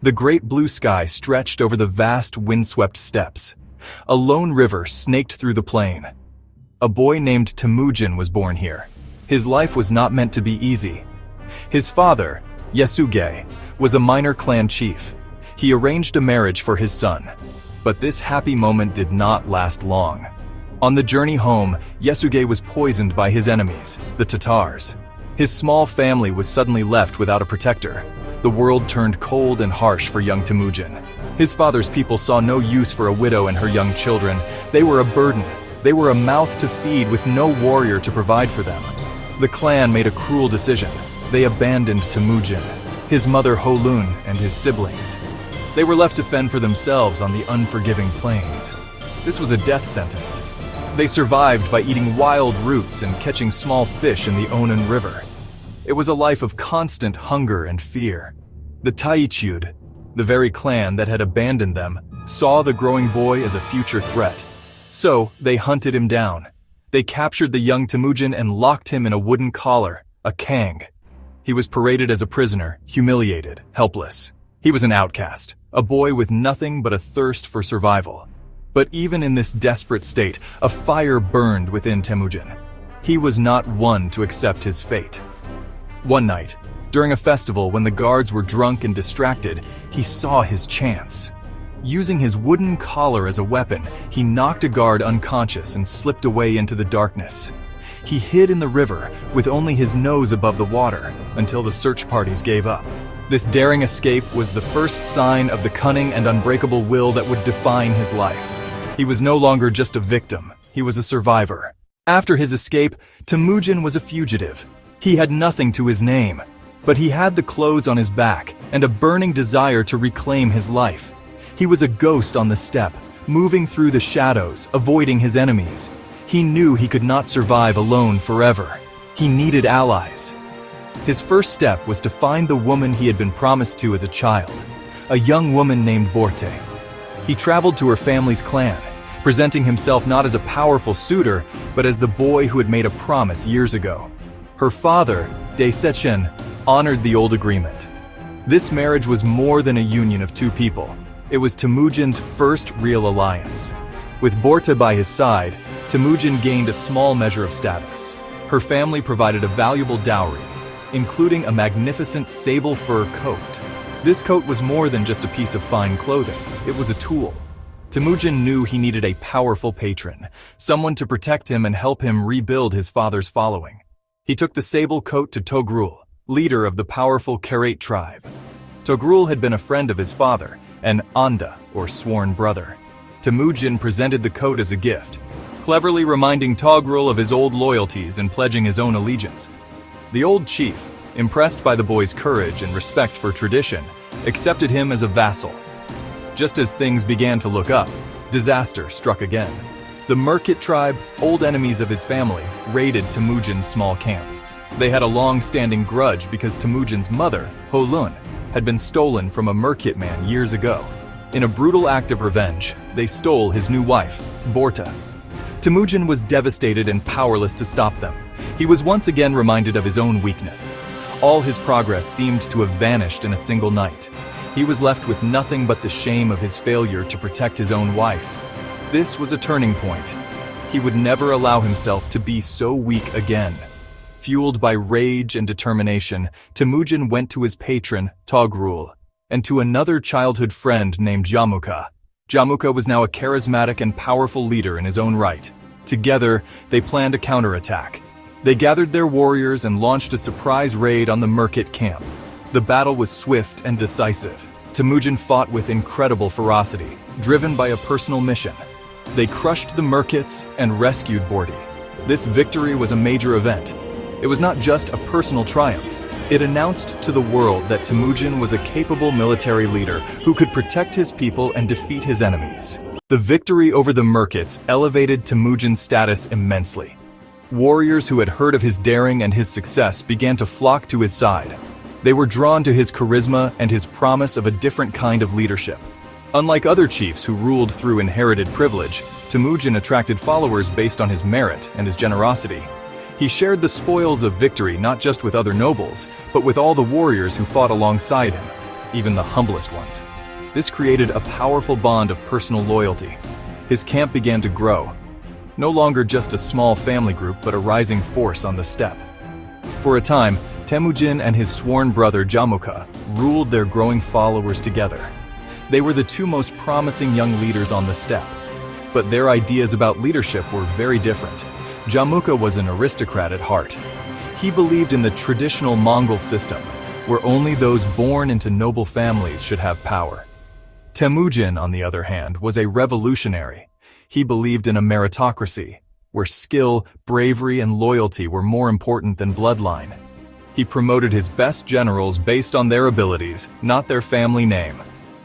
The great blue sky stretched over the vast windswept steppes. A lone river snaked through the plain. A boy named Temujin was born here. His life was not meant to be easy. His father, Yasuge, was a minor clan chief. He arranged a marriage for his son. But this happy moment did not last long. On the journey home, Yasuge was poisoned by his enemies, the Tatars. His small family was suddenly left without a protector. The world turned cold and harsh for young Temujin. His father's people saw no use for a widow and her young children. They were a burden. They were a mouth to feed with no warrior to provide for them. The clan made a cruel decision. They abandoned Temujin, his mother Holun, and his siblings. They were left to fend for themselves on the unforgiving plains. This was a death sentence. They survived by eating wild roots and catching small fish in the Onan River. It was a life of constant hunger and fear. The Taichud, the very clan that had abandoned them, saw the growing boy as a future threat. So they hunted him down. They captured the young Temujin and locked him in a wooden collar, a kang. He was paraded as a prisoner, humiliated, helpless. He was an outcast, a boy with nothing but a thirst for survival. But even in this desperate state, a fire burned within Temujin. He was not one to accept his fate. One night, during a festival when the guards were drunk and distracted, he saw his chance. Using his wooden collar as a weapon, he knocked a guard unconscious and slipped away into the darkness. He hid in the river with only his nose above the water until the search parties gave up. This daring escape was the first sign of the cunning and unbreakable will that would define his life. He was no longer just a victim, he was a survivor. After his escape, Temujin was a fugitive. He had nothing to his name, but he had the clothes on his back and a burning desire to reclaim his life. He was a ghost on the steppe, moving through the shadows, avoiding his enemies. He knew he could not survive alone forever. He needed allies. His first step was to find the woman he had been promised to as a child, a young woman named Borte. He traveled to her family's clan, presenting himself not as a powerful suitor, but as the boy who had made a promise years ago. Her father, Daesechen, honored the old agreement. This marriage was more than a union of two people. It was Temujin's first real alliance. With Borte by his side, Temujin gained a small measure of status. Her family provided a valuable dowry, including a magnificent sable fur coat. This coat was more than just a piece of fine clothing. It was a tool. Temujin knew he needed a powerful patron, someone to protect him and help him rebuild his father's following. He took the sable coat to Togrul, leader of the powerful Karait tribe. Togrul had been a friend of his father, an Anda, or sworn brother. Temujin presented the coat as a gift, cleverly reminding Togrul of his old loyalties and pledging his own allegiance. The old chief, impressed by the boy's courage and respect for tradition, accepted him as a vassal. Just as things began to look up, disaster struck again. The Merkit tribe, old enemies of his family, raided Temujin's small camp. They had a long-standing grudge because Temujin's mother, Holun, had been stolen from a Merkit man years ago. In a brutal act of revenge, they stole his new wife, Borta. Temujin was devastated and powerless to stop them. He was once again reminded of his own weakness. All his progress seemed to have vanished in a single night. He was left with nothing but the shame of his failure to protect his own wife. This was a turning point. He would never allow himself to be so weak again. Fueled by rage and determination, Temujin went to his patron, Togrul, and to another childhood friend named Jamuka. Jamuka was now a charismatic and powerful leader in his own right. Together, they planned a counterattack. They gathered their warriors and launched a surprise raid on the Merkit camp. The battle was swift and decisive. Temujin fought with incredible ferocity, driven by a personal mission. They crushed the Merkits and rescued Borte. This victory was a major event. It was not just a personal triumph. It announced to the world that Temujin was a capable military leader who could protect his people and defeat his enemies. The victory over the Merkits elevated Temujin's status immensely. Warriors who had heard of his daring and his success began to flock to his side. They were drawn to his charisma and his promise of a different kind of leadership. Unlike other chiefs who ruled through inherited privilege, Temujin attracted followers based on his merit and his generosity. He shared the spoils of victory not just with other nobles, but with all the warriors who fought alongside him. even the humblest ones. This created a powerful bond of personal loyalty. His camp began to grow, no longer just a small family group but a rising force on the steppe. For a time, Temujin and his sworn brother Jamuka ruled their growing followers together. They were the two most promising young leaders on the steppe, but their ideas about leadership were very different. Jamuka was an aristocrat at heart. He believed in the traditional Mongol system, where only those born into noble families should have power. Temujin, on the other hand, was a revolutionary. He believed in a meritocracy, where skill, bravery, and loyalty were more important than bloodline. He promoted his best generals based on their abilities, not their family name.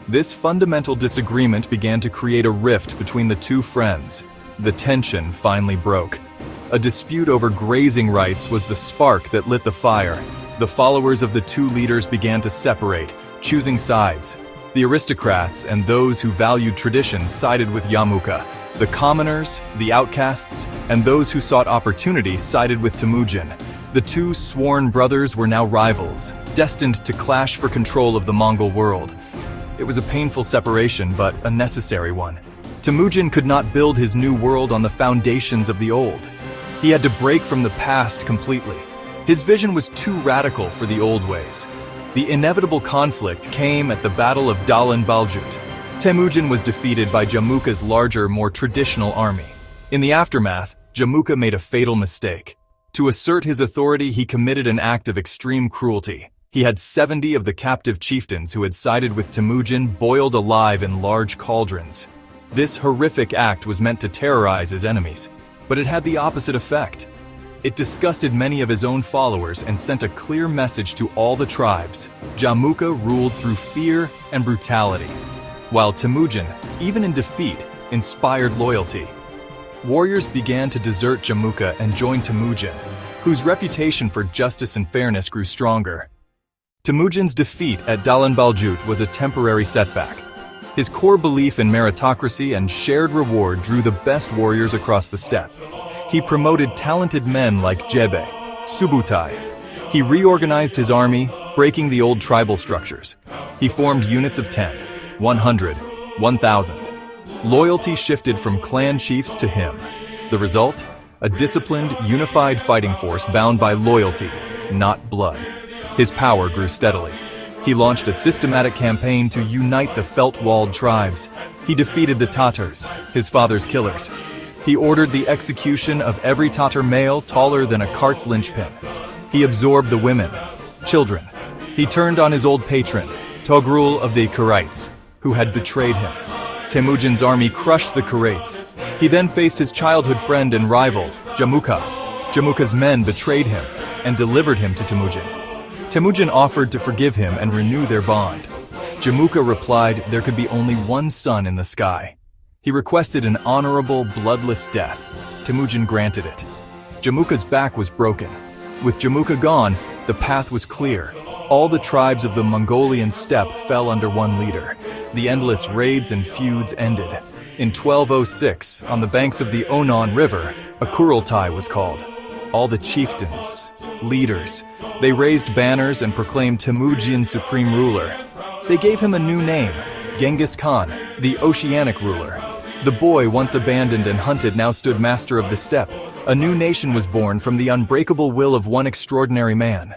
This fundamental disagreement began to create a rift between the two friends. The tension finally broke. A dispute over grazing rights was the spark that lit the fire. The followers of the two leaders began to separate, choosing sides. The aristocrats and those who valued tradition sided with Jamuka. The commoners, the outcasts, and those who sought opportunity sided with Temujin. The two sworn brothers were now rivals, destined to clash for control of the Mongol world. It was a painful separation, but a necessary one. Temujin could not build his new world on the foundations of the old. He had to break from the past completely. His vision was too radical for the old ways. The inevitable conflict came at the Battle of Dalan Baljut. Temujin was defeated by Jamuka's larger, more traditional army. In the aftermath, Jamuka made a fatal mistake. To assert his authority, he committed an act of extreme cruelty. He had 70 of the captive chieftains who had sided with Temujin boiled alive in large cauldrons. This horrific act was meant to terrorize his enemies, but it had the opposite effect. It disgusted many of his own followers and sent a clear message to all the tribes. Jamuka ruled through fear and brutality, while Temujin, even in defeat, inspired loyalty. Warriors began to desert Jamuka and join Temujin, whose reputation for justice and fairness grew stronger. Temujin's defeat at Dalan Baljut was a temporary setback. His core belief in meritocracy and shared reward drew the best warriors across the steppe. He promoted talented men like Jebe, Subutai. He reorganized his army, breaking the old tribal structures. He formed units of 10, 100, 1,000. Loyalty shifted from clan chiefs to him. The result? A disciplined, unified fighting force bound by loyalty, not blood. His power grew steadily. He launched a systematic campaign to unite the felt-walled tribes. He defeated the Tatars, his father's killers. He ordered the execution of every Tatar male taller than a cart's linchpin. He absorbed the women, children. He turned on his old patron, Togrul of the Karaites, who had betrayed him. Temujin's army crushed the Karaites. He then faced his childhood friend and rival, Jamuka. Jamuka's men betrayed him and delivered him to Temujin. Temujin offered to forgive him and renew their bond. Jamuka replied there could be only one sun in the sky. He requested an honorable, bloodless death. Temujin granted it. Jamuka's back was broken. With Jamuka gone, the path was clear. All the tribes of the Mongolian steppe fell under one leader. The endless raids and feuds ended. In 1206, on the banks of the Onon River, a Kurultai was called. All the chieftains, leaders, they raised banners and proclaimed Temujin supreme ruler. They gave him a new name, Genghis Khan, the oceanic ruler. The boy, once abandoned and hunted, now stood master of the steppe. A new nation was born from the unbreakable will of one extraordinary man.